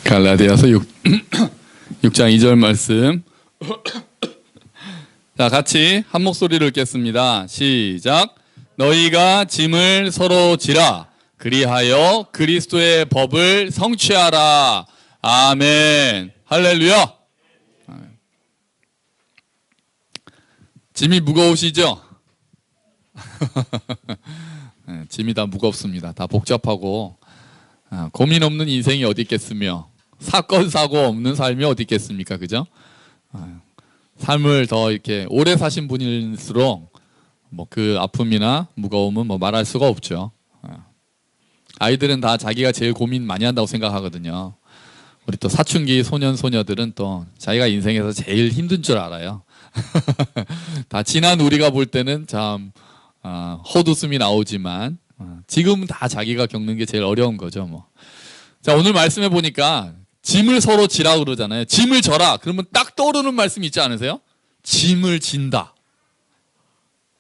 갈라디아서 6장 2절 말씀. 자, 같이 한 목소리로 읽겠습니다. 시작. 너희가 짐을 서로 지라. 그리하여 그리스도의 법을 성취하라. 아멘. 할렐루야. 짐이 무거우시죠? 짐이 다 무겁습니다. 다 복잡하고 고민 없는 인생이 어디 있겠으며 사건 사고 없는 삶이 어디 있겠습니까? 그죠? 삶을 더 이렇게 오래 사신 분일수록 뭐 그 아픔이나 무거움은 뭐 말할 수가 없죠. 아이들은 다 자기가 제일 고민 많이 한다고 생각하거든요. 우리 또 사춘기 소년 소녀들은 또 자기가 인생에서 제일 힘든 줄 알아요. 다 지난 우리가 볼 때는 참 헛웃음이 나오지만 지금은 다 자기가 겪는 게 제일 어려운 거죠. 뭐. 자, 오늘 말씀해 보니까 짐을 서로 지라 그러잖아요. 짐을 져라. 그러면 딱 떠오르는 말씀 있지 않으세요? 짐을 진다.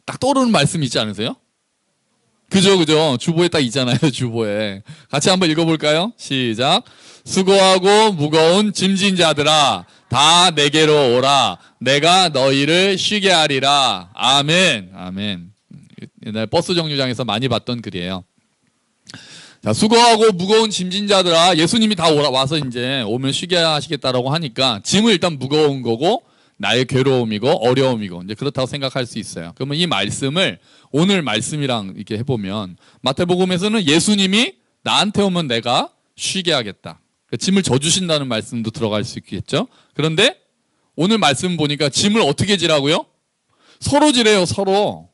딱 떠오르는 말씀 있지 않으세요? 그죠. 주보에 딱 있잖아요. 주보에. 같이 한번 읽어볼까요? 시작. 수고하고 무거운 짐진 자들아, 다 내게로 오라. 내가 너희를 쉬게 하리라. 아멘. 아멘. 옛날 버스 정류장에서 많이 봤던 글이에요. 자, 수고하고 무거운 짐진 자들아, 예수님이 다 와서 이제 오면 쉬게 하시겠다라고 하니까 짐은 일단 무거운 거고 나의 괴로움이고 어려움이고 이제 그렇다고 생각할 수 있어요. 그러면 이 말씀을 오늘 말씀이랑 이렇게 해보면 마태복음에서는 예수님이 나한테 오면 내가 쉬게 하겠다. 그러니까 짐을 져주신다는 말씀도 들어갈 수 있겠죠. 그런데 오늘 말씀 보니까 짐을 어떻게 지라고요? 서로 지래요. 서로.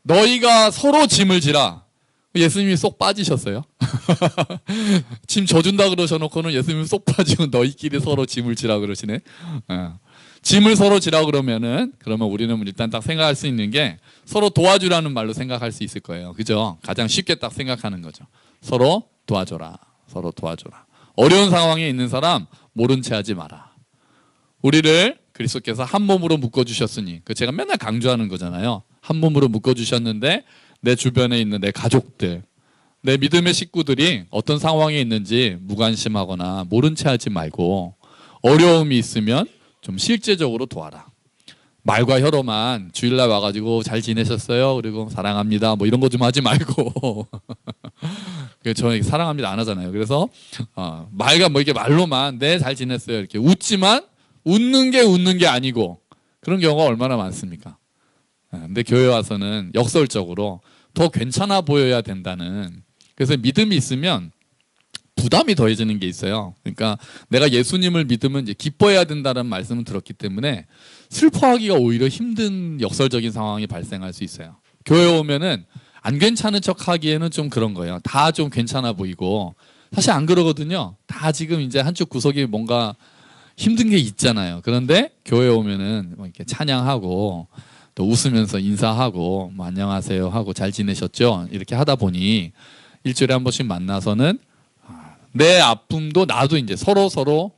너희가 서로 짐을 지라. 예수님이 쏙 빠지셨어요. 짐 져준다 그러셔놓고는 예수님이 쏙 빠지고 너희끼리 서로 짐을 지라 그러시네. 짐을 서로 지라 그러면 우리는 일단 딱 생각할 수 있는 게 서로 도와주라는 말로 생각할 수 있을 거예요. 그죠? 가장 쉽게 딱 생각하는 거죠. 서로 도와줘라. 서로 도와줘라. 어려운 상황에 있는 사람 모른 채 하지 마라. 우리를 그리스도께서 한 몸으로 묶어주셨으니 제가 맨날 강조하는 거잖아요. 한 몸으로 묶어주셨는데 내 주변에 있는 내 가족들, 내 믿음의 식구들이 어떤 상황에 있는지 무관심하거나 모른 채 하지 말고 어려움이 있으면 좀 실제적으로 도와라. 말과 혀로만 주일날 와가지고 잘 지내셨어요? 그리고 사랑합니다. 뭐 이런 거 좀 하지 말고. 저 사랑합니다 안 하잖아요. 그래서 말과 뭐 이렇게 말로만 네 잘 지냈어요 이렇게 웃지만 웃는 게 아니고 그런 경우가 얼마나 많습니까? 근데 교회 와서는 역설적으로 더 괜찮아 보여야 된다는, 그래서 믿음이 있으면 부담이 더해지는 게 있어요. 그러니까 내가 예수님을 믿으면 이제 기뻐해야 된다는 말씀을 들었기 때문에 슬퍼하기가 오히려 힘든 역설적인 상황이 발생할 수 있어요. 교회 오면은 안 괜찮은 척 하기에는 좀 그런 거예요. 다 좀 괜찮아 보이고 사실 안 그러거든요. 다 지금 이제 한쪽 구석에 뭔가 힘든 게 있잖아요. 그런데 교회 오면은 이렇게 찬양하고 또 웃으면서 인사하고 뭐 안녕하세요 하고 잘 지내셨죠? 이렇게 하다 보니 일주일에 한 번씩 만나서는 내 아픔도 나도 이제 서로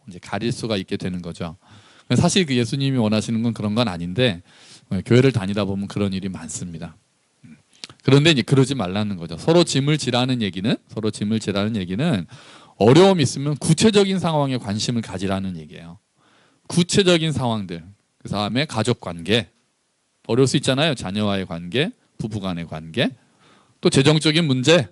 이제 가릴 수가 있게 되는 거죠. 사실 그 예수님이 원하시는 건 그런 건 아닌데 교회를 다니다 보면 그런 일이 많습니다. 그런데 이제 그러지 말라는 거죠. 서로 짐을 지라는 얘기는 어려움이 있으면 구체적인 상황에 관심을 가지라는 얘기예요. 구체적인 상황들, 그 다음에 가족 관계, 어려울 수 있잖아요. 자녀와의 관계, 부부간의 관계, 또 재정적인 문제,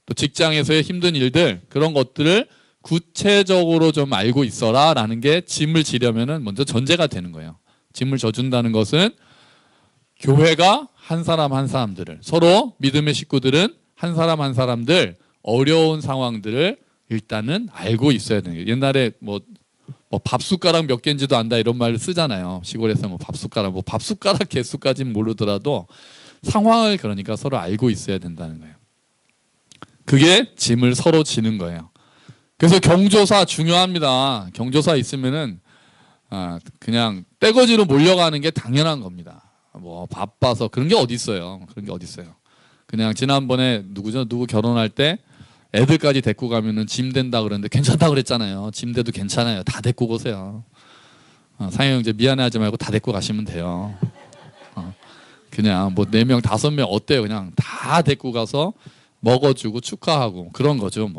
또 직장에서의 힘든 일들, 그런 것들을 구체적으로 좀 알고 있어라 라는 게 짐을 지려면은 먼저 전제가 되는 거예요. 짐을 져준다는 것은 교회가 한 사람들을, 서로 믿음의 식구들은 한 사람들 어려운 상황들을 일단은 알고 있어야 되는 거예요. 옛날에 뭐 밥숟가락 몇 개인지도 안다 이런 말을 쓰잖아요. 시골에서 뭐 밥숟가락 개수까지는 모르더라도 상황을 그러니까 서로 알고 있어야 된다는 거예요. 그게 짐을 서로 지는 거예요. 그래서 경조사 중요합니다. 경조사 있으면은 그냥 떼거지로 몰려가는 게 당연한 겁니다. 뭐 바빠서 그런 게 어디 있어요. 그냥 지난번에 누구 결혼할 때 애들까지 데리고 가면은 짐 된다 그랬는데 괜찮다 그랬잖아요. 짐 돼도 괜찮아요. 다 데리고 오세요. 상영 형제 미안해하지 말고 다 데리고 가시면 돼요. 그냥 뭐 4명 5명 어때요? 그냥 다 데리고 가서 먹어주고 축하하고 그런 거죠.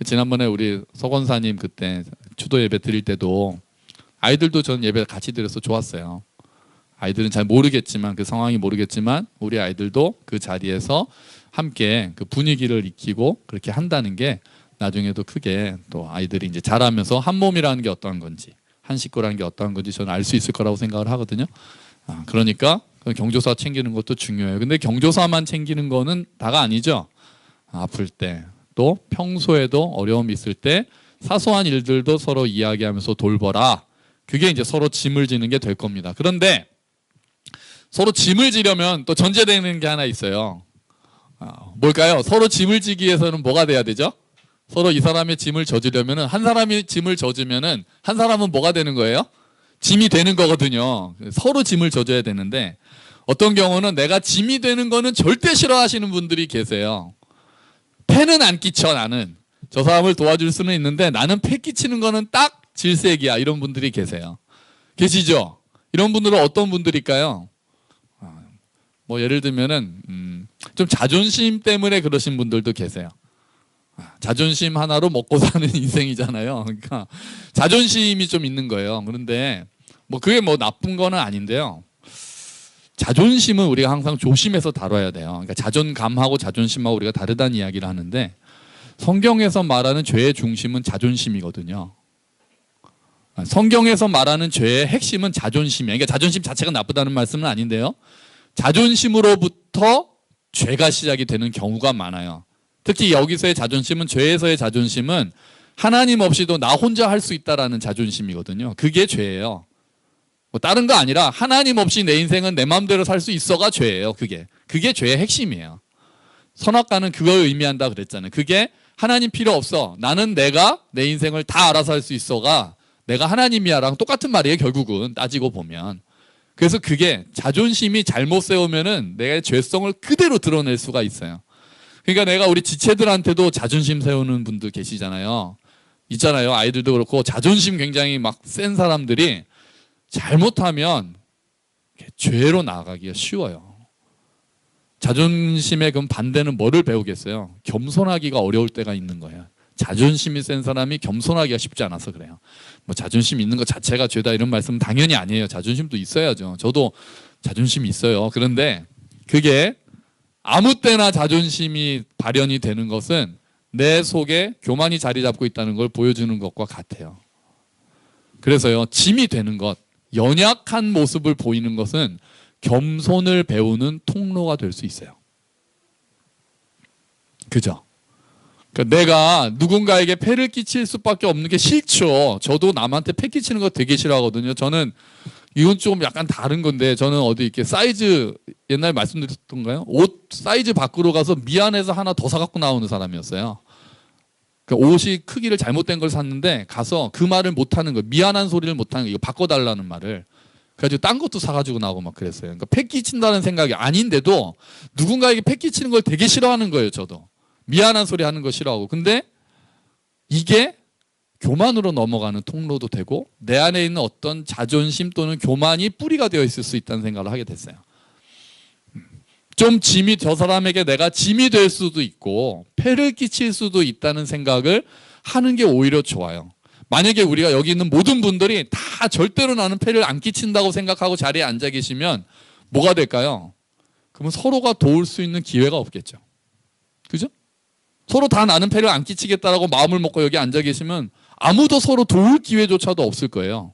지난번에 우리 서건사님 그때 추도 예배 드릴 때도 아이들도 전 예배 같이 드려서 좋았어요. 아이들은 잘 모르겠지만 그 상황이 모르겠지만 우리 아이들도 그 자리에서 함께 그 분위기를 익히고 그렇게 한다는 게 나중에도 크게 또 아이들이 이제 자라면서 한 몸이라는 게 어떠한 건지 한 식구라는 게 어떠한 건지 저는 알 수 있을 거라고 생각을 하거든요. 그러니까 경조사 챙기는 것도 중요해요. 근데 경조사만 챙기는 거는 다가 아니죠. 아플 때 또 평소에도 어려움이 있을 때 사소한 일들도 서로 이야기하면서 돌보라. 그게 이제 서로 짐을 지는 게 될 겁니다. 그런데 서로 짐을 지려면 또 전제되는 게 하나 있어요. 뭘까요? 서로 짐을 지기 위해서는 뭐가 돼야 되죠? 서로 이 사람의 짐을 져주려면은 한 사람이 짐을 져주면은 한 사람은 뭐가 되는 거예요? 짐이 되는 거거든요. 서로 짐을 져줘야 되는데 어떤 경우는 내가 짐이 되는 거는 절대 싫어하시는 분들이 계세요. 패는 안 끼쳐 나는. 저 사람을 도와줄 수는 있는데 나는 패 끼치는 거는 딱 질색이야. 이런 분들이 계세요. 계시죠? 이런 분들은 어떤 분들일까요? 뭐 예를 들면은 좀 자존심 때문에 그러신 분들도 계세요. 자존심 하나로 먹고 사는 인생이잖아요. 그러니까 자존심이 좀 있는 거예요. 그런데 뭐 그게 뭐 나쁜 거는 아닌데요. 자존심은 우리가 항상 조심해서 다뤄야 돼요. 그러니까 자존감하고 자존심하고 우리가 다르다는 이야기를 하는데 성경에서 말하는 죄의 중심은 자존심이거든요. 성경에서 말하는 죄의 핵심은 자존심이에요. 그러니까 자존심 자체가 나쁘다는 말씀은 아닌데요. 자존심으로부터 죄가 시작이 되는 경우가 많아요. 특히 여기서의 자존심은 죄에서의 자존심은 하나님 없이도 나 혼자 할 수 있다라는 자존심이거든요. 그게 죄예요. 뭐 다른 거 아니라 하나님 없이 내 인생은 내 마음대로 살 수 있어가 죄예요. 그게 죄의 핵심이에요. 선악과는 그걸 의미한다 그랬잖아요. 그게 하나님 필요 없어. 나는 내가 내 인생을 다 알아서 할 수 있어가 내가 하나님이야랑 똑같은 말이에요. 결국은 따지고 보면. 그래서 그게 자존심이 잘못 세우면은 내 죄성을 그대로 드러낼 수가 있어요. 그러니까 내가 우리 지체들한테도 자존심 세우는 분들 계시잖아요. 있잖아요. 아이들도 그렇고 자존심 굉장히 막 센 사람들이 잘못하면 죄로 나아가기가 쉬워요. 자존심의 그 반대는 뭐를 배우겠어요? 겸손하기가 어려울 때가 있는 거예요. 자존심이 센 사람이 겸손하기가 쉽지 않아서 그래요. 뭐 자존심 있는 것 자체가 죄다 이런 말씀은 당연히 아니에요. 자존심도 있어야죠. 저도 자존심이 있어요. 그런데 그게 아무 때나 자존심이 발현이 되는 것은 내 속에 교만이 자리 잡고 있다는 걸 보여주는 것과 같아요. 그래서요, 짐이 되는 것, 연약한 모습을 보이는 것은 겸손을 배우는 통로가 될 수 있어요. 그죠? 그러니까 내가 누군가에게 폐를 끼칠 수밖에 없는 게 싫죠. 저도 남한테 폐 끼치는 거 되게 싫어하거든요. 저는 이건 좀 약간 다른 건데 저는 어디 이렇게 사이즈 옛날에 말씀드렸던가요? 옷 사이즈 밖으로 가서 미안해서 하나 더 사갖고 나오는 사람이었어요. 그러니까 옷이 크기를 잘못된 걸 샀는데 가서 그 말을 못하는 거예요. 미안한 소리를 못하는 거예요. 이거 바꿔달라는 말을. 그래가지고 딴 것도 사가지고 나오고 막 그랬어요. 그러니까 폐 끼친다는 생각이 아닌데도 누군가에게 폐 끼치는 걸 되게 싫어하는 거예요. 저도. 미안한 소리 하는 거 싫어하고. 근데 이게 교만으로 넘어가는 통로도 되고 내 안에 있는 어떤 자존심 또는 교만이 뿌리가 되어 있을 수 있다는 생각을 하게 됐어요. 좀 짐이 저 사람에게 내가 짐이 될 수도 있고 폐를 끼칠 수도 있다는 생각을 하는 게 오히려 좋아요. 만약에 우리가 여기 있는 모든 분들이 다 절대로 나는 폐를 안 끼친다고 생각하고 자리에 앉아 계시면 뭐가 될까요? 그러면 서로가 도울 수 있는 기회가 없겠죠. 그죠? 서로 다 나는 폐를 안 끼치겠다라고 마음을 먹고 여기 앉아 계시면 아무도 서로 도울 기회조차도 없을 거예요.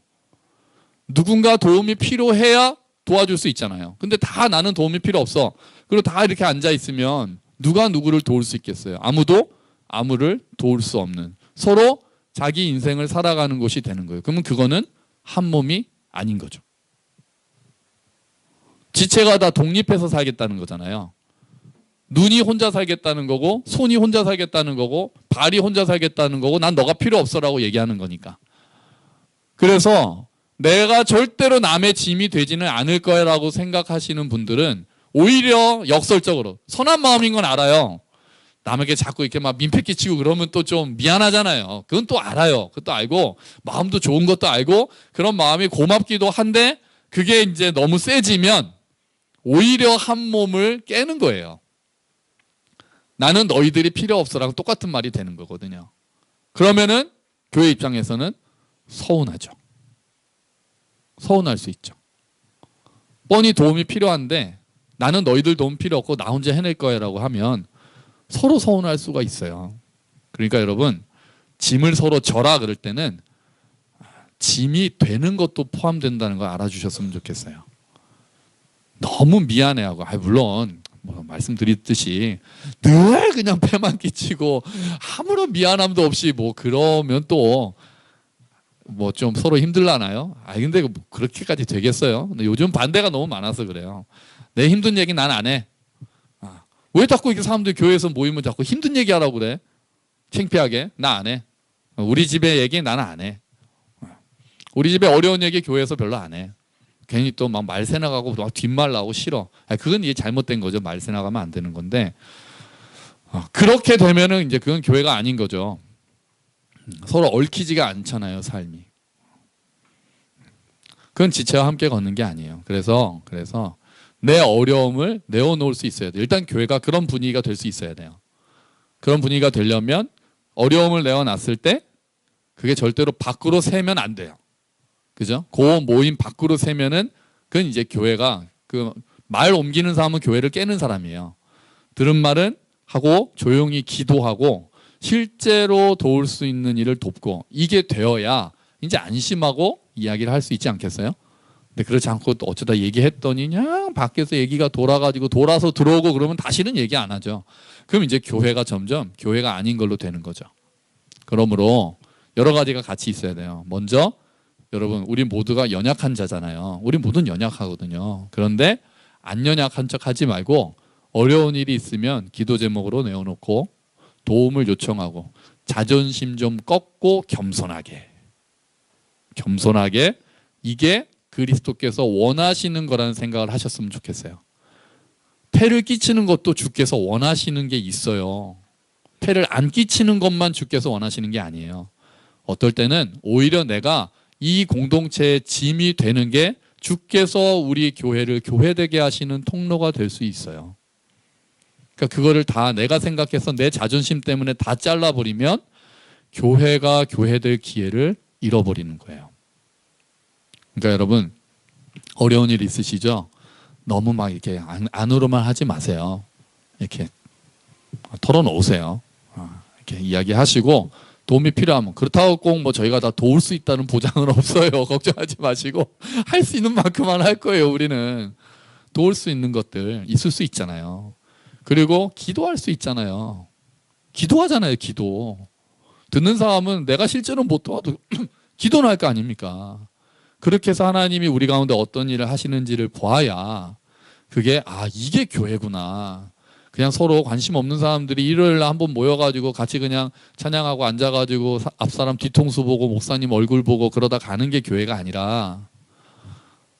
누군가 도움이 필요해야 도와줄 수 있잖아요. 근데 다 나는 도움이 필요 없어. 그리고 다 이렇게 앉아 있으면 누가 누구를 도울 수 있겠어요? 아무도 아무를 도울 수 없는, 서로 자기 인생을 살아가는 곳이 되는 거예요. 그러면 그거는 한 몸이 아닌 거죠. 지체가 다 독립해서 살겠다는 거잖아요. 눈이 혼자 살겠다는 거고 손이 혼자 살겠다는 거고 발이 혼자 살겠다는 거고 난 너가 필요 없어라고 얘기하는 거니까. 그래서 내가 절대로 남의 짐이 되지는 않을 거라고 생각하시는 분들은 오히려 역설적으로 선한 마음인 건 알아요. 남에게 자꾸 이렇게 막 민폐 끼치고 그러면 또 좀 미안하잖아요. 그건 또 알아요. 그것도 알고 마음도 좋은 것도 알고 그런 마음이 고맙기도 한데 그게 이제 너무 세지면 오히려 한 몸을 깨는 거예요. 나는 너희들이 필요 없어라고 똑같은 말이 되는 거거든요. 그러면은 교회 입장에서는 서운하죠. 서운할 수 있죠. 뻔히 도움이 필요한데 나는 너희들 도움 필요 없고 나 혼자 해낼 거야 라고 하면 서로 서운할 수가 있어요. 그러니까 여러분, 짐을 서로 져라 그럴 때는 짐이 되는 것도 포함된다는 걸 알아주셨으면 좋겠어요. 너무 미안해하고, 물론 뭐 말씀드렸듯이 늘 그냥 폐만 끼치고 아무런 미안함도 없이 뭐 그러면 또 뭐 좀 서로 힘들라나요? 근데 뭐 그렇게까지 되겠어요? 근데 요즘 반대가 너무 많아서 그래요. 내 힘든 얘기 난 안 해. 왜 자꾸 이렇게 사람들이 교회에서 모이면 자꾸 힘든 얘기 하라고 그래? 창피하게. 나 안 해. 우리 집의 얘기 나는 안 해. 우리 집에 어려운 얘기 교회에서 별로 안 해. 괜히 또 막 말새 나가고 막 뒷말 나오고 싫어. 그건 이게 잘못된 거죠. 말새 나가면 안 되는 건데, 그렇게 되면은 이제 그건 교회가 아닌 거죠. 서로 얽히지가 않잖아요, 삶이. 그건 지체와 함께 걷는 게 아니에요. 그래서 내 어려움을 내어놓을 수 있어야 돼요. 일단 교회가 그런 분위기가 될 수 있어야 돼요. 그런 분위기가 되려면 어려움을 내어놨을 때 그게 절대로 밖으로 새면 안 돼요. 그죠? 그 모임 밖으로 새면은 그건 이제 교회가, 그 말 옮기는 사람은 교회를 깨는 사람이에요. 들은 말은 하고 조용히 기도하고 실제로 도울 수 있는 일을 돕고, 이게 되어야 이제 안심하고 이야기를 할 수 있지 않겠어요? 근데 그렇지 않고 또 어쩌다 얘기했더니 그냥 밖에서 얘기가 돌아가지고 돌아서 들어오고 그러면 다시는 얘기 안 하죠. 그럼 이제 교회가 점점 교회가 아닌 걸로 되는 거죠. 그러므로 여러 가지가 같이 있어야 돼요. 먼저 여러분, 우리 모두가 연약한 자잖아요. 우리 모두는 연약하거든요. 그런데 안 연약한 척 하지 말고 어려운 일이 있으면 기도 제목으로 내어놓고 도움을 요청하고 자존심 좀 꺾고 겸손하게, 이게 그리스도께서 원하시는 거라는 생각을 하셨으면 좋겠어요. 폐를 끼치는 것도 주께서 원하시는 게 있어요. 폐를 안 끼치는 것만 주께서 원하시는 게 아니에요. 어떨 때는 오히려 내가 이 공동체의 짐이 되는 게 주께서 우리 교회를 교회되게 하시는 통로가 될 수 있어요. 그러니까 그거를 다 내가 생각해서 내 자존심 때문에 다 잘라버리면 교회가 교회될 기회를 잃어버리는 거예요. 그러니까 여러분, 어려운 일 있으시죠? 너무 막 이렇게 안으로만 하지 마세요. 이렇게 털어놓으세요. 이렇게 이야기하시고 도움이 필요하면, 그렇다고 꼭 뭐 저희가 다 도울 수 있다는 보장은 없어요. 걱정하지 마시고 할 수 있는 만큼만 할 거예요. 우리는 도울 수 있는 것들 있을 수 있잖아요. 그리고 기도할 수 있잖아요. 기도하잖아요. 기도. 듣는 사람은 내가 실제로 못 도와도 기도는 할 거 아닙니까? 그렇게 해서 하나님이 우리 가운데 어떤 일을 하시는지를 보아야 그게 이게 교회구나. 그냥 서로 관심 없는 사람들이 일요일 날 한번 모여가지고 같이 그냥 찬양하고 앉아가지고 앞사람 뒤통수 보고 목사님 얼굴 보고 그러다 가는 게 교회가 아니라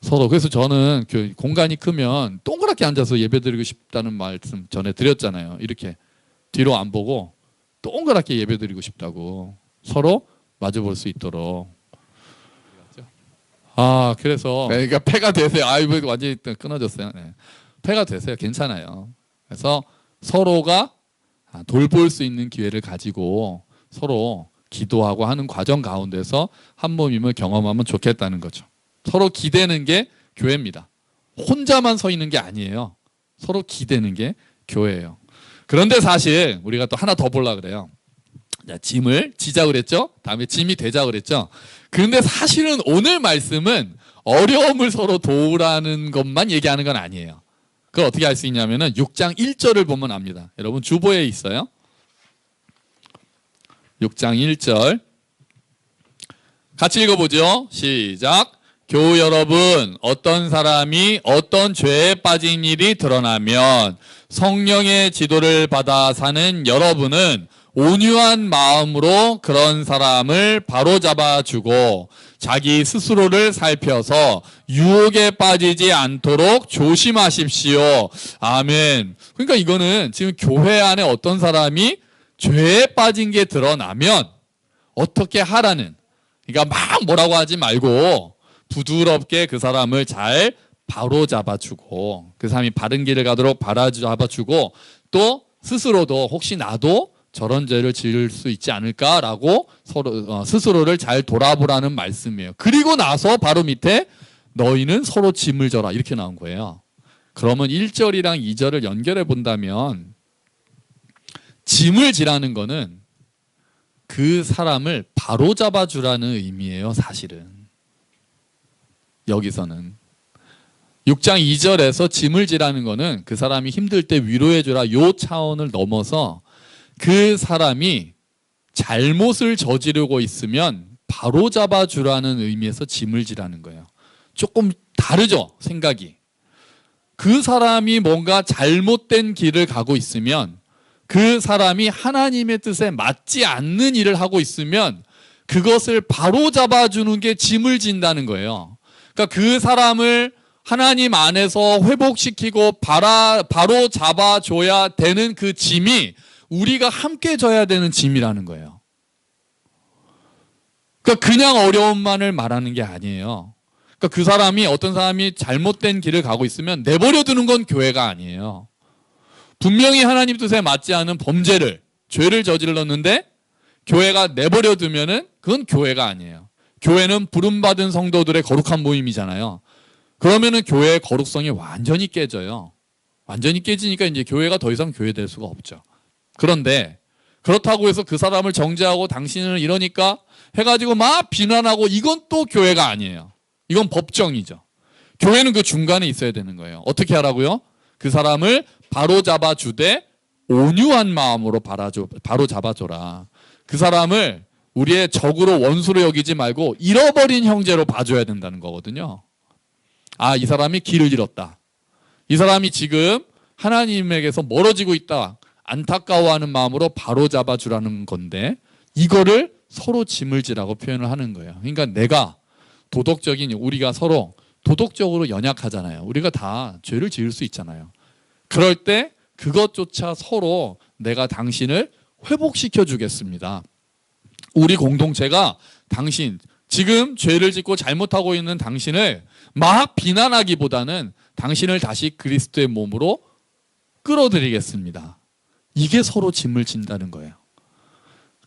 서로. 그래서 저는 공간이 크면 동그랗게 앉아서 예배드리고 싶다는 말씀 전에 드렸잖아요. 이렇게 뒤로 안 보고 동그랗게 예배드리고 싶다고, 서로 마주볼 수 있도록. 그래서 그러니까 폐가 되세요. 이거 완전히 끊어졌어요. 네. 폐가 되세요. 괜찮아요. 그래서 서로가 돌볼 수 있는 기회를 가지고 서로 기도하고 하는 과정 가운데서 한 몸임을 경험하면 좋겠다는 거죠. 서로 기대는 게 교회입니다. 혼자만 서 있는 게 아니에요. 서로 기대는 게 교회예요. 그런데 사실 우리가 또 하나 더 보려고 그래요. 짐을 지자 그랬죠? 다음에 짐이 되자 그랬죠? 그런데 사실은 오늘 말씀은 어려움을 서로 도우라는 것만 얘기하는 건 아니에요. 그걸 어떻게 알 수 있냐면은 6장 1절을 보면 압니다. 여러분 주보에 있어요. 6장 1절 같이 읽어보죠. 시작. 교우 여러분, 어떤 사람이 어떤 죄에 빠진 일이 드러나면 성령의 지도를 받아 사는 여러분은 온유한 마음으로 그런 사람을 바로잡아주고 자기 스스로를 살펴서 유혹에 빠지지 않도록 조심하십시오. 아멘. 그러니까 이거는 지금 교회 안에 어떤 사람이 죄에 빠진 게 드러나면 어떻게 하라는, 그러니까 막 뭐라고 하지 말고 부드럽게 그 사람을 잘 바로잡아주고 그 사람이 바른 길을 가도록 바로잡아주고 또 스스로도 혹시 나도 저런 죄를 지을 수 있지 않을까라고 서로 스스로를 잘 돌아보라는 말씀이에요. 그리고 나서 바로 밑에 너희는 서로 짐을 져라 이렇게 나온 거예요. 그러면 1절이랑 2절을 연결해 본다면 짐을 지라는 거는 그 사람을 바로잡아 주라는 의미예요. 사실은 여기서는 6장 2절에서 짐을 지라는 거는 그 사람이 힘들 때 위로해 주라 요 차원을 넘어서 그 사람이 잘못을 저지르고 있으면 바로잡아 주라는 의미에서 짐을 지라는 거예요. 조금 다르죠, 생각이. 그 사람이 뭔가 잘못된 길을 가고 있으면, 그 사람이 하나님의 뜻에 맞지 않는 일을 하고 있으면 그것을 바로잡아 주는 게 짐을 진다는 거예요. 그러니까 그 사람을 하나님 안에서 회복시키고 바로 잡아줘야 되는 그 짐이 우리가 함께 져야 되는 짐이라는 거예요. 그러니까 그냥 어려움만을 말하는 게 아니에요. 그러니까 그 사람이, 어떤 사람이 잘못된 길을 가고 있으면 내버려 두는 건 교회가 아니에요. 분명히 하나님 뜻에 맞지 않은 범죄를, 죄를 저질렀는데 교회가 내버려 두면은 그건 교회가 아니에요. 교회는 부름받은 성도들의 거룩한 모임이잖아요. 그러면은 교회의 거룩성이 완전히 깨져요. 완전히 깨지니까 이제 교회가 더 이상 교회 될 수가 없죠. 그런데 그렇다고 해서 그 사람을 정죄하고 당신은 이러니까 해가지고 막 비난하고, 이건 또 교회가 아니에요. 이건 법정이죠. 교회는 그 중간에 있어야 되는 거예요. 어떻게 하라고요? 그 사람을 바로잡아 주되 온유한 마음으로 바로잡아 줘라. 그 사람을 우리의 적으로, 원수로 여기지 말고 잃어버린 형제로 봐줘야 된다는 거거든요. 아, 이 사람이 길을 잃었다. 이 사람이 지금 하나님에게서 멀어지고 있다. 안타까워하는 마음으로 바로잡아 주라는 건데, 이거를 서로 짐을 지라고 표현을 하는 거예요. 그러니까 내가 우리가 서로 도덕적으로 연약하잖아요. 우리가 다 죄를 지을 수 있잖아요. 그럴 때 그것조차 서로 내가 당신을 회복시켜 주겠습니다. 우리 공동체가 당신, 지금 죄를 짓고 잘못하고 있는 당신을 막 비난하기보다는 당신을 다시 그리스도의 몸으로 끌어들이겠습니다. 이게 서로 짐을 진다는 거예요.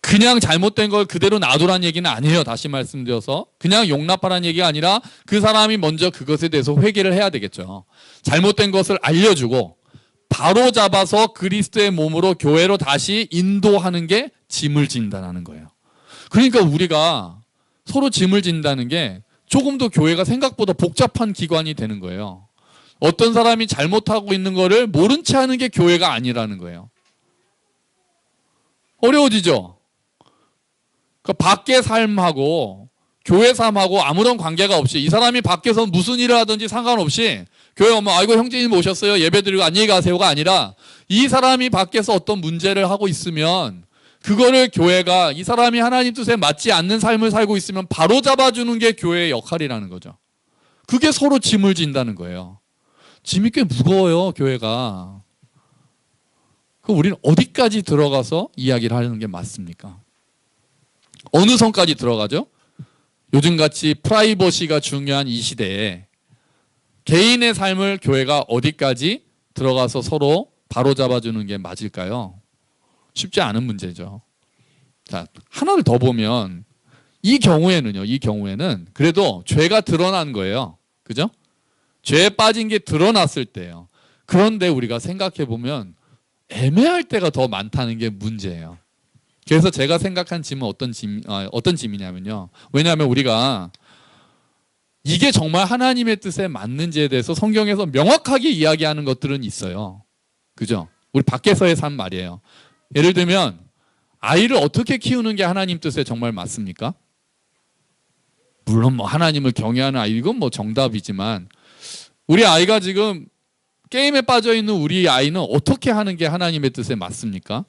그냥 잘못된 걸 그대로 놔두란 얘기는 아니에요. 다시 말씀드려서 그냥 용납하라는 얘기가 아니라 그 사람이 먼저 그것에 대해서 회개를 해야 되겠죠. 잘못된 것을 알려주고 바로 잡아서 그리스도의 몸으로, 교회로 다시 인도하는 게 짐을 진다는 거예요. 그러니까 우리가 서로 짐을 진다는 게 조금 더 교회가 생각보다 복잡한 기관이 되는 거예요. 어떤 사람이 잘못하고 있는 거를 모른 채 하는 게 교회가 아니라는 거예요. 어려워지죠? 그러니까 밖의 삶하고 교회 삶하고 아무런 관계가 없이, 이 사람이 밖에서 무슨 일을 하든지 상관없이 교회 오면 아이고 형제님 오셨어요, 예배드리고 안녕히 가세요가 아니라, 이 사람이 밖에서 어떤 문제를 하고 있으면 그거를 교회가, 이 사람이 하나님 뜻에 맞지 않는 삶을 살고 있으면 바로 잡아주는 게 교회의 역할이라는 거죠. 그게 서로 짐을 진다는 거예요. 짐이 꽤 무거워요, 교회가. 그럼 우리는 어디까지 들어가서 이야기를 하는 게 맞습니까? 어느 선까지 들어가죠? 요즘같이 프라이버시가 중요한 이 시대에 개인의 삶을 교회가 어디까지 들어가서 서로 바로잡아주는 게 맞을까요? 쉽지 않은 문제죠. 자, 하나를 더 보면 이 경우에는 그래도 죄가 드러난 거예요. 그죠? 죄에 빠진 게 드러났을 때예요. 그런데 우리가 생각해 보면 애매할 때가 더 많다는 게 문제예요. 그래서 제가 생각한 짐은 어떤 짐이냐면요. 왜냐하면 우리가 이게 정말 하나님의 뜻에 맞는지에 대해서 성경에서 명확하게 이야기하는 것들은 있어요. 그죠? 우리 밖에서의 삶 말이에요. 예를 들면 아이를 어떻게 키우는 게 하나님 뜻에 정말 맞습니까? 물론 뭐 하나님을 경외하는 아이, 이건 뭐 정답이지만, 우리 아이가 지금 게임에 빠져 있는 우리 아이는 어떻게 하는 게 하나님의 뜻에 맞습니까?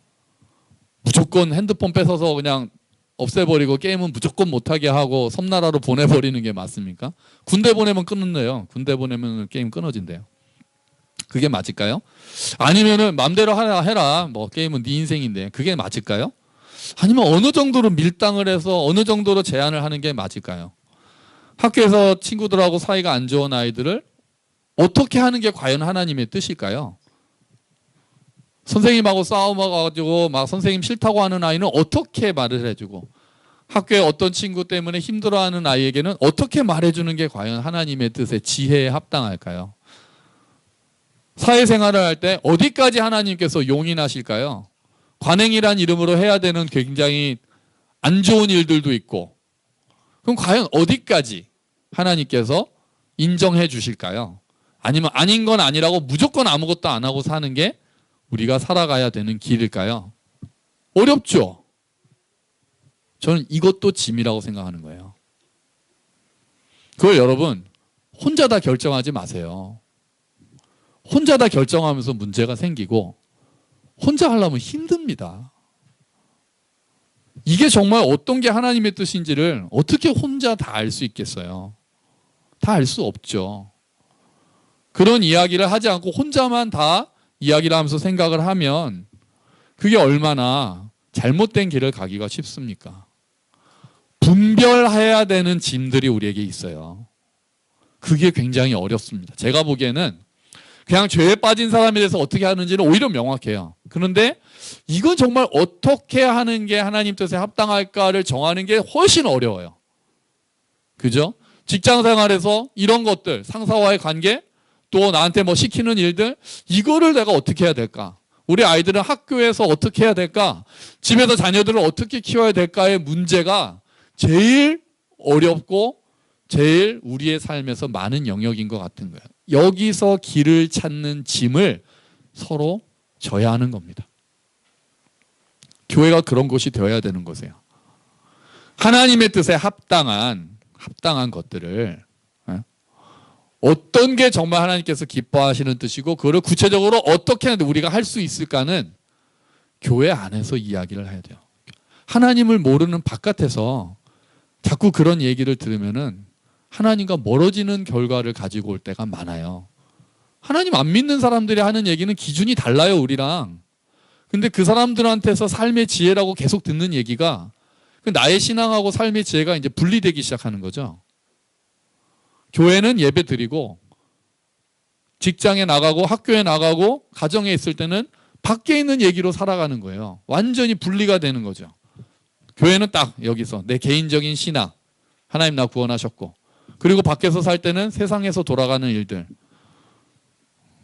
무조건 핸드폰 뺏어서 그냥 없애버리고 게임은 무조건 못하게 하고 섬나라로 보내버리는 게 맞습니까? 군대 보내면 끊는데요. 군대 보내면 게임 끊어진대요. 그게 맞을까요? 아니면은 맘대로 해라. 뭐 게임은 네 인생인데, 그게 맞을까요? 아니면 어느 정도로 밀당을 해서 어느 정도로 제한을 하는 게 맞을까요? 학교에서 친구들하고 사이가 안 좋은 아이들을 어떻게 하는 게 과연 하나님의 뜻일까요? 선생님하고 싸움해가지고 막 선생님 싫다고 하는 아이는 어떻게 말을 해주고, 학교에 어떤 친구 때문에 힘들어하는 아이에게는 어떻게 말해주는 게 과연 하나님의 뜻에 지혜에 합당할까요? 사회생활을 할 때 어디까지 하나님께서 용인하실까요? 관행이란 이름으로 해야 되는 굉장히 안 좋은 일들도 있고, 그럼 과연 어디까지 하나님께서 인정해 주실까요? 아니면 아닌 건 아니라고 무조건 아무것도 안 하고 사는 게 우리가 살아가야 되는 길일까요? 어렵죠? 저는 이것도 짐이라고 생각하는 거예요. 그걸 여러분 혼자 다 결정하지 마세요. 혼자 다 결정하면서 문제가 생기고 혼자 하려면 힘듭니다. 이게 정말 어떤 게 하나님의 뜻인지를 어떻게 혼자 다 알 수 있겠어요? 다 알 수 없죠. 그런 이야기를 하지 않고 혼자만 다 이야기를 하면서 생각을 하면 그게 얼마나 잘못된 길을 가기가 쉽습니까? 분별해야 되는 짐들이 우리에게 있어요. 그게 굉장히 어렵습니다. 제가 보기에는 그냥 죄에 빠진 사람에 대해서 어떻게 하는지는 오히려 명확해요. 그런데 이건 정말 어떻게 하는 게 하나님 뜻에 합당할까를 정하는 게 훨씬 어려워요. 그죠? 직장 생활에서 이런 것들, 상사와의 관계, 또 나한테 뭐 시키는 일들, 이거를 내가 어떻게 해야 될까? 우리 아이들은 학교에서 어떻게 해야 될까? 집에서 자녀들을 어떻게 키워야 될까의 문제가 제일 어렵고 제일 우리의 삶에서 많은 영역인 것 같은 거예요. 여기서 길을 찾는 짐을 서로 져야 하는 겁니다. 교회가 그런 곳이 되어야 되는 곳이에요. 하나님의 뜻에 합당한 것들을, 어떤 게 정말 하나님께서 기뻐하시는 뜻이고 그거를 구체적으로 어떻게 하는데 우리가 할 수 있을까는 교회 안에서 이야기를 해야 돼요. 하나님을 모르는 바깥에서 자꾸 그런 얘기를 들으면은 하나님과 멀어지는 결과를 가지고 올 때가 많아요. 하나님 안 믿는 사람들이 하는 얘기는 기준이 달라요, 우리랑. 근데 그 사람들한테서 삶의 지혜라고 계속 듣는 얘기가 나의 신앙하고 삶의 지혜가 이제 분리되기 시작하는 거죠. 교회는 예배 드리고 직장에 나가고 학교에 나가고 가정에 있을 때는 밖에 있는 얘기로 살아가는 거예요. 완전히 분리가 되는 거죠. 교회는 딱 여기서 내 개인적인 신앙, 하나님 나 구원하셨고, 그리고 밖에서 살 때는 세상에서 돌아가는 일들.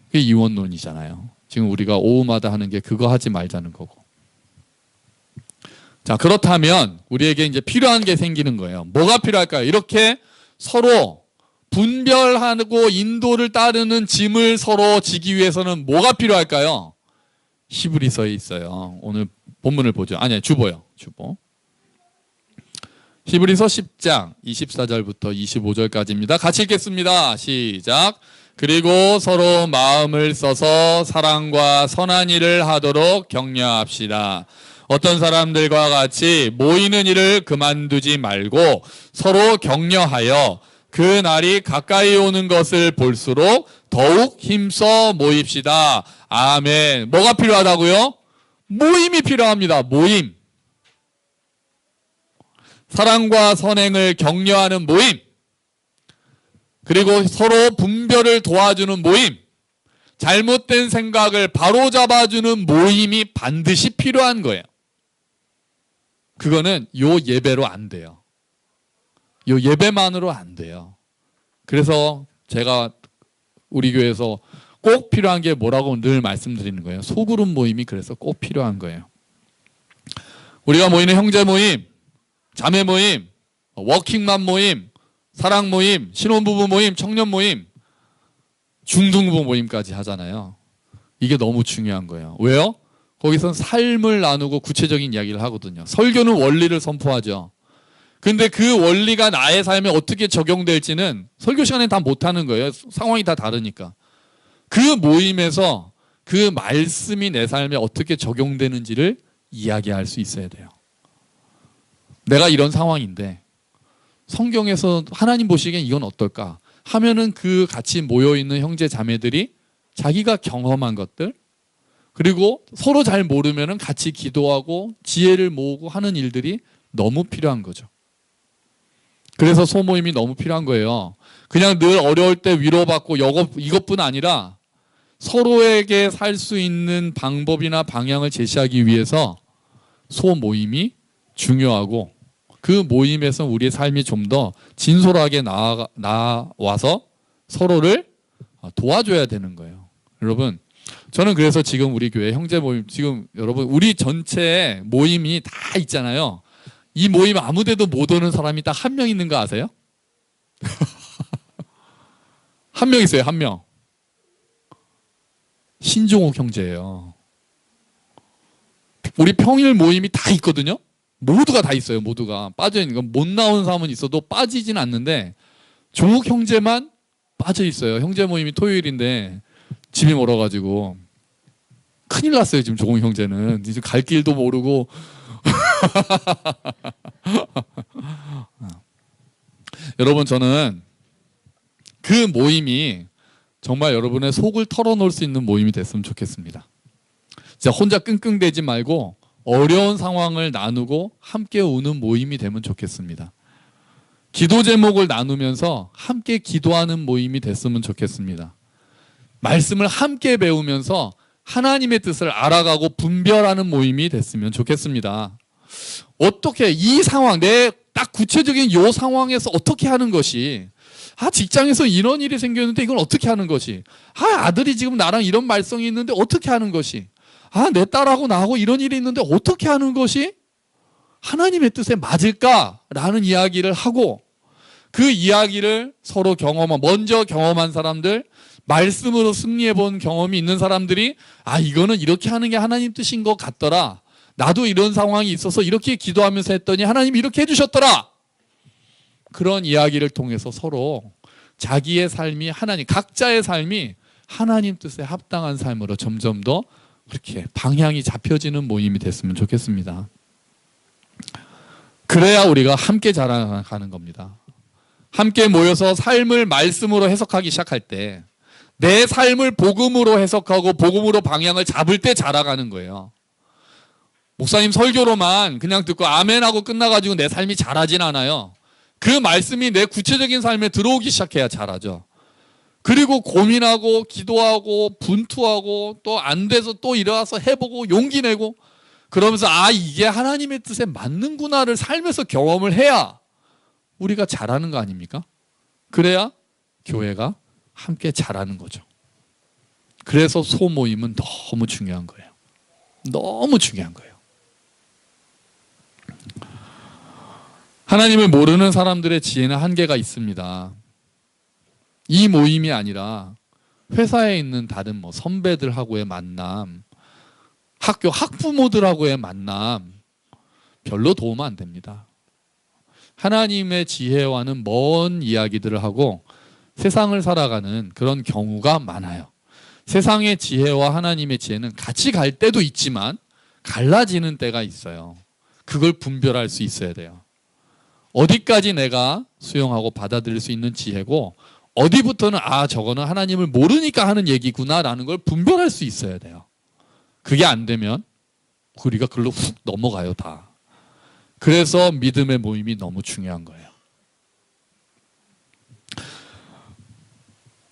그게 이원론이잖아요. 지금 우리가 오후마다 하는 게 그거 하지 말자는 거고. 자, 그렇다면 우리에게 이제 필요한 게 생기는 거예요. 뭐가 필요할까요? 이렇게 서로 분별하고 인도를 따르는 짐을 서로 지기 위해서는 뭐가 필요할까요? 히브리서에 있어요. 오늘 본문을 보죠. 아니, 주보요. 주보. 히브리서 10장 24절부터 25절까지입니다. 같이 읽겠습니다. 시작. 그리고 서로 마음을 써서 사랑과 선한 일을 하도록 격려합시다. 어떤 사람들과 같이 모이는 일을 그만두지 말고 서로 격려하여 그 날이 가까이 오는 것을 볼수록 더욱 힘써 모입시다. 아멘. 뭐가 필요하다고요? 모임이 필요합니다. 모임. 사랑과 선행을 격려하는 모임. 그리고 서로 분별을 도와주는 모임. 잘못된 생각을 바로잡아주는 모임이 반드시 필요한 거예요. 그거는 요 예배로 안 돼요. 요 예배만으로 안 돼요. 그래서 제가 우리 교회에서 꼭 필요한 게 뭐라고 늘 말씀드리는 거예요. 소그룹 모임이 그래서 꼭 필요한 거예요. 우리가 모이는 형제 모임, 자매 모임, 워킹맘 모임, 사랑 모임, 신혼부부 모임, 청년 모임, 중등부 모임까지 하잖아요. 이게 너무 중요한 거예요. 왜요? 거기선 삶을 나누고 구체적인 이야기를 하거든요. 설교는 원리를 선포하죠. 근데 그 원리가 나의 삶에 어떻게 적용될지는 설교 시간에 다 못하는 거예요. 상황이 다 다르니까. 그 모임에서 그 말씀이 내 삶에 어떻게 적용되는지를 이야기할 수 있어야 돼요. 내가 이런 상황인데 성경에서 하나님 보시기엔 이건 어떨까 하면은 그 같이 모여있는 형제 자매들이 자기가 경험한 것들, 그리고 서로 잘 모르면은 같이 기도하고 지혜를 모으고 하는 일들이 너무 필요한 거죠. 그래서 소모임이 너무 필요한 거예요. 그냥 늘 어려울 때 위로받고 이것뿐 아니라 서로에게 살 수 있는 방법이나 방향을 제시하기 위해서 소모임이 중요하고, 그 모임에서 우리의 삶이 좀 더 진솔하게 나와서 서로를 도와줘야 되는 거예요. 여러분, 저는 그래서 지금 우리 교회 형제 모임, 지금 여러분 우리 전체 모임이 다 있잖아요. 이 모임 아무 데도 못 오는 사람이 딱 한 명 있는 거 아세요? 한 명 있어요. 한 명. 신종욱 형제예요. 우리 평일 모임이 다 있거든요. 모두가 다 있어요. 모두가 빠져있는 건, 못 나오는 사람은 있어도 빠지진 않는데 종욱 형제만 빠져 있어요. 형제 모임이 토요일인데 집이 멀어가지고 큰일 났어요. 지금 종욱 형제는 이제 갈 길도 모르고. 여러분, 저는 그 모임이 정말 여러분의 속을 털어놓을 수 있는 모임이 됐으면 좋겠습니다. 진짜 혼자 끙끙대지 말고 어려운 상황을 나누고 함께 우는 모임이 되면 좋겠습니다. 기도 제목을 나누면서 함께 기도하는 모임이 됐으면 좋겠습니다. 말씀을 함께 배우면서 하나님의 뜻을 알아가고 분별하는 모임이 됐으면 좋겠습니다. 어떻게 이 상황, 내 딱 구체적인 이 상황에서 어떻게 하는 것이, 직장에서 이런 일이 생겼는데 이걸 어떻게 하는 것이, 아들이 지금 나랑 이런 말썽이 있는데 어떻게 하는 것이, 내 딸하고 나하고 이런 일이 있는데 어떻게 하는 것이 하나님의 뜻에 맞을까라는 이야기를 하고, 그 이야기를 서로 먼저 경험한 사람들, 말씀으로 승리해 본 경험이 있는 사람들이 이거는 이렇게 하는 게 하나님 뜻인 것 같더라, 나도 이런 상황이 있어서 이렇게 기도하면서 했더니 하나님이 이렇게 해주셨더라, 그런 이야기를 통해서 서로 자기의 삶이 각자의 삶이 하나님 뜻에 합당한 삶으로 점점 더 그렇게 방향이 잡혀지는 모임이 됐으면 좋겠습니다. 그래야 우리가 함께 자라가는 겁니다. 함께 모여서 삶을 말씀으로 해석하기 시작할 때, 내 삶을 복음으로 해석하고 복음으로 방향을 잡을 때 자라가는 거예요. 목사님 설교로만 그냥 듣고 아멘하고 끝나가지고 내 삶이 자라진 않아요. 그 말씀이 내 구체적인 삶에 들어오기 시작해야 자라죠. 그리고 고민하고 기도하고 분투하고 또 안 돼서 또 일어나서 해보고 용기 내고, 그러면서 이게 하나님의 뜻에 맞는구나를 삶에서 경험을 해야 우리가 자라는 거 아닙니까? 그래야 교회가 함께 자라는 거죠. 그래서 소모임은 너무 중요한 거예요. 너무 중요한 거예요. 하나님을 모르는 사람들의 지혜는 한계가 있습니다. 이 모임이 아니라 회사에 있는 다른 선배들하고의 만남, 학교 학부모들하고의 만남, 별로 도움 안 됩니다. 하나님의 지혜와는 먼 이야기들을 하고 세상을 살아가는 그런 경우가 많아요. 세상의 지혜와 하나님의 지혜는 같이 갈 때도 있지만 갈라지는 때가 있어요. 그걸 분별할 수 있어야 돼요. 어디까지 내가 수용하고 받아들일 수 있는 지혜고, 어디부터는 저거는 하나님을 모르니까 하는 얘기구나 라는 걸 분별할 수 있어야 돼요. 그게 안 되면 우리가 그걸로 훅 넘어가요, 다. 그래서 믿음의 모임이 너무 중요한 거예요.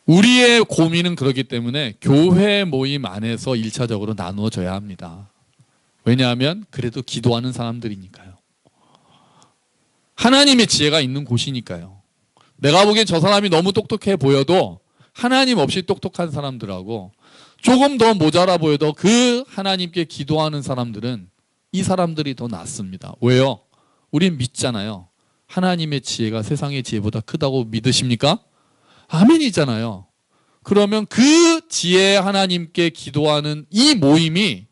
우리의 고민은 그렇기 때문에 교회 모임 안에서 1차적으로 나누어져야 합니다. 왜냐하면 그래도 기도하는 사람들이니까요. 하나님의 지혜가 있는 곳이니까요. 내가 보기엔 저 사람이 너무 똑똑해 보여도 하나님 없이 똑똑한 사람들하고 조금 더 모자라 보여도 그 하나님께 기도하는 사람들은 이 사람들이 더 낫습니다. 왜요? 우린 믿잖아요. 하나님의 지혜가 세상의 지혜보다 크다고 믿으십니까? 아멘이잖아요. 그러면 그 지혜 하나님께 기도하는 이 모임이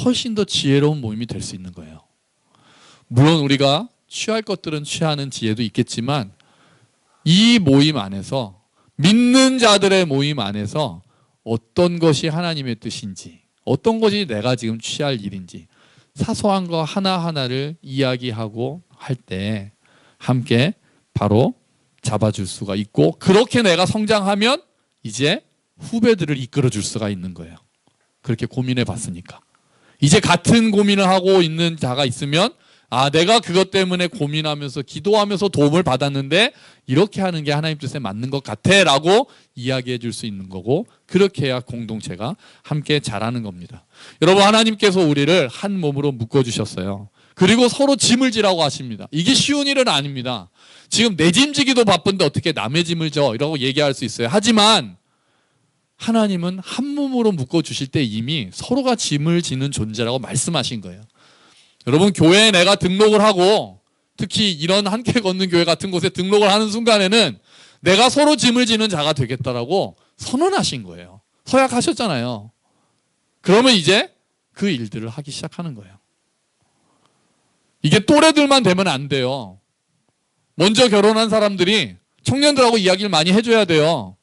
훨씬 더 지혜로운 모임이 될 수 있는 거예요. 물론 우리가 취할 것들은 취하는 지혜도 있겠지만, 이 모임 안에서, 믿는 자들의 모임 안에서 어떤 것이 하나님의 뜻인지, 어떤 것이 내가 지금 취할 일인지 사소한 거 하나하나를 이야기하고 할 때 함께 바로 잡아줄 수가 있고, 그렇게 내가 성장하면 이제 후배들을 이끌어줄 수가 있는 거예요. 그렇게 고민해 봤으니까. 이제 같은 고민을 하고 있는 자가 있으면 아, 내가 그것 때문에 고민하면서 기도하면서 도움을 받았는데 이렇게 하는 게 하나님 뜻에 맞는 것 같아 라고 이야기해 줄 수 있는 거고, 그렇게 해야 공동체가 함께 자라는 겁니다. 여러분, 하나님께서 우리를 한 몸으로 묶어주셨어요. 그리고 서로 짐을 지라고 하십니다. 이게 쉬운 일은 아닙니다. 지금 내 짐 지기도 바쁜데 어떻게 남의 짐을 져? 이라고 얘기할 수 있어요. 하지만 하나님은 한 몸으로 묶어주실 때 이미 서로가 짐을 지는 존재라고 말씀하신 거예요. 여러분, 교회에 내가 등록을 하고, 특히 이런 함께 걷는 교회 같은 곳에 등록을 하는 순간에는 내가 서로 짐을 지는 자가 되겠다라고 선언하신 거예요. 서약하셨잖아요. 그러면 이제 그 일들을 하기 시작하는 거예요. 이게 또래들만 되면 안 돼요. 먼저 결혼한 사람들이 청년들하고 이야기를 많이 해줘야 돼요.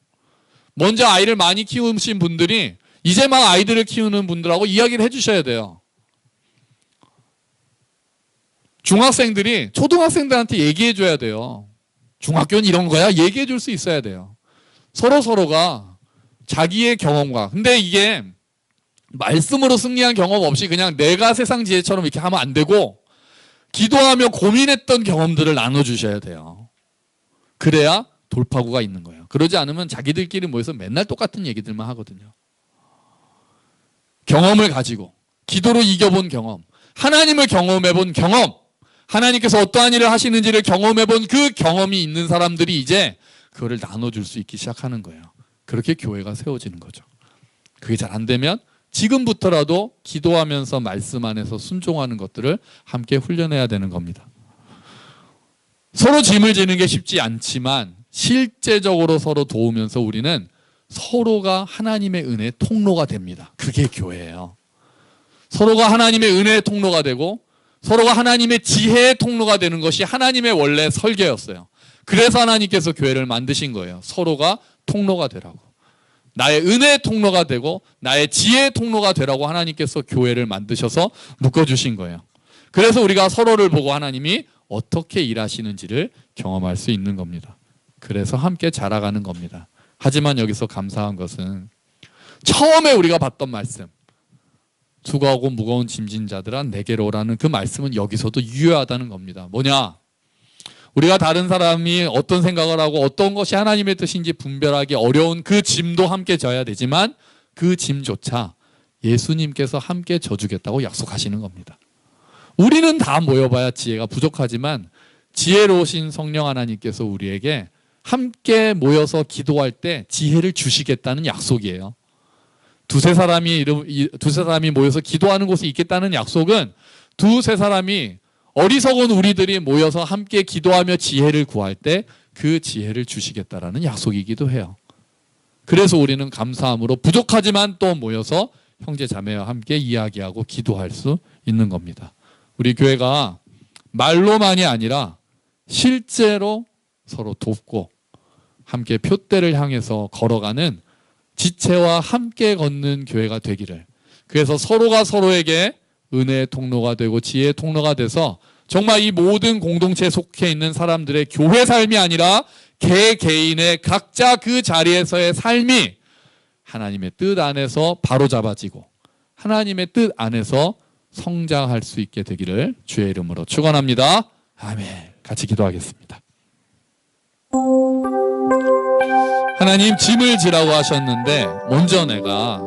먼저 아이를 많이 키우신 분들이 이제 막 아이들을 키우는 분들하고 이야기를 해주셔야 돼요. 중학생들이 초등학생들한테 얘기해줘야 돼요. 중학교는 이런 거야? 얘기해줄 수 있어야 돼요. 서로가 자기의 경험과, 근데 이게 말씀으로 승리한 경험 없이 그냥 내가 세상 지혜처럼 이렇게 하면 안 되고, 기도하며 고민했던 경험들을 나눠주셔야 돼요. 그래야 돌파구가 있는 거예요. 그러지 않으면 자기들끼리 모여서 맨날 똑같은 얘기들만 하거든요. 경험을 가지고, 기도로 이겨본 경험, 하나님을 경험해본 경험, 하나님께서 어떠한 일을 하시는지를 경험해본 그 경험이 있는 사람들이 이제 그거를 나눠줄 수 있기 시작하는 거예요. 그렇게 교회가 세워지는 거죠. 그게 잘 안 되면 지금부터라도 기도하면서 말씀 안에서 순종하는 것들을 함께 훈련해야 되는 겁니다. 서로 짐을 지는 게 쉽지 않지만 실제적으로 서로 도우면서 우리는 서로가 하나님의 은혜의 통로가 됩니다. 그게 교회예요. 서로가 하나님의 은혜의 통로가 되고 서로가 하나님의 지혜의 통로가 되는 것이 하나님의 원래 설계였어요. 그래서 하나님께서 교회를 만드신 거예요. 서로가 통로가 되라고. 나의 은혜의 통로가 되고 나의 지혜의 통로가 되라고 하나님께서 교회를 만드셔서 묶어주신 거예요. 그래서 우리가 서로를 보고 하나님이 어떻게 일하시는지를 경험할 수 있는 겁니다. 그래서 함께 자라가는 겁니다. 하지만 여기서 감사한 것은 처음에 우리가 봤던 말씀, 수고하고 무거운 짐진 자들아 내게로 오라는 그 말씀은 여기서도 유효하다는 겁니다. 뭐냐? 우리가 다른 사람이 어떤 생각을 하고 어떤 것이 하나님의 뜻인지 분별하기 어려운 그 짐도 함께 져야 되지만 그 짐조차 예수님께서 함께 져주겠다고 약속하시는 겁니다. 우리는 다 모여봐야 지혜가 부족하지만 지혜로우신 성령 하나님께서 우리에게 함께 모여서 기도할 때 지혜를 주시겠다는 약속이에요. 두세 사람이 모여서 기도하는 곳이 있겠다는 약속은 두세 사람이 어리석은 우리들이 모여서 함께 기도하며 지혜를 구할 때 그 지혜를 주시겠다라는 약속이기도 해요. 그래서 우리는 감사함으로 부족하지만 또 모여서 형제 자매와 함께 이야기하고 기도할 수 있는 겁니다. 우리 교회가 말로만이 아니라 실제로 서로 돕고 함께 표대를 향해서 걸어가는 지체와 함께 걷는 교회가 되기를, 그래서 서로가 서로에게 은혜의 통로가 되고 지혜의 통로가 돼서 정말 이 모든 공동체에 속해 있는 사람들의 교회 삶이 아니라 개개인의 각자 그 자리에서의 삶이 하나님의 뜻 안에서 바로잡아지고 하나님의 뜻 안에서 성장할 수 있게 되기를 주의 이름으로 축원합니다. 아멘. 같이 기도하겠습니다. 하나님, 짐을 지라고 하셨는데 먼저 내가